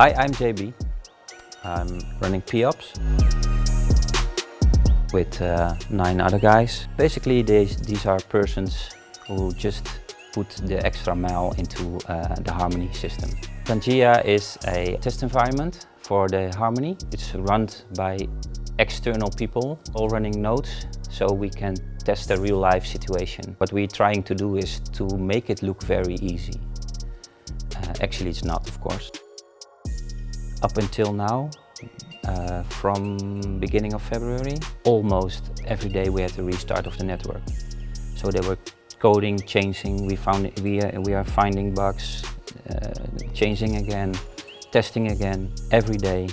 Hi, I'm JB. I'm running POps with 9 other guys. Basically, these are persons who just put the extra mile into the Harmony system. Pangea is a test environment for the Harmony. It's run by external people, all running nodes, so we can test a real-life situation. What we're trying to do is to make it look very easy. Actually, it's not, of course. Up until now, from beginning of February, almost every day we had a restart of the network. So they were coding, changing, we are finding bugs, changing again, testing again, every day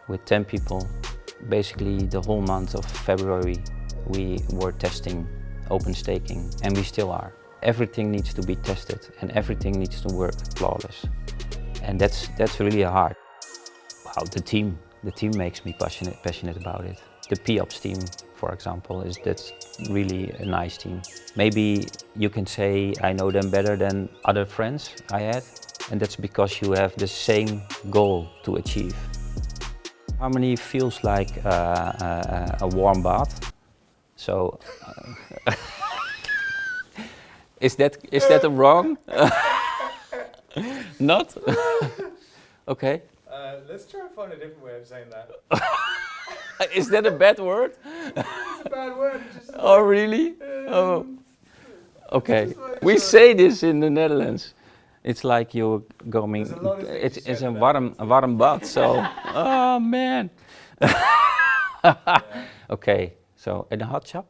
with 10 people. Basically the whole month of February we were testing open staking, and we still are. Everything needs to be tested and everything needs to work flawless. And that's really hard. Wow, the team makes me passionate about it. The POps team, for example, that's really a nice team. Maybe you can say I know them better than other friends I had, and that's because you have the same goal to achieve. Harmony feels like a warm bath. So, is that a wrong? Not? Okay. Let's try and find a different way of saying that. Is that a bad word? It's a bad word. Oh, really? Oh. Okay. We say this in the Netherlands. It's like you're going. It's a warm bath. So, oh man. Okay. So, in a hot shop.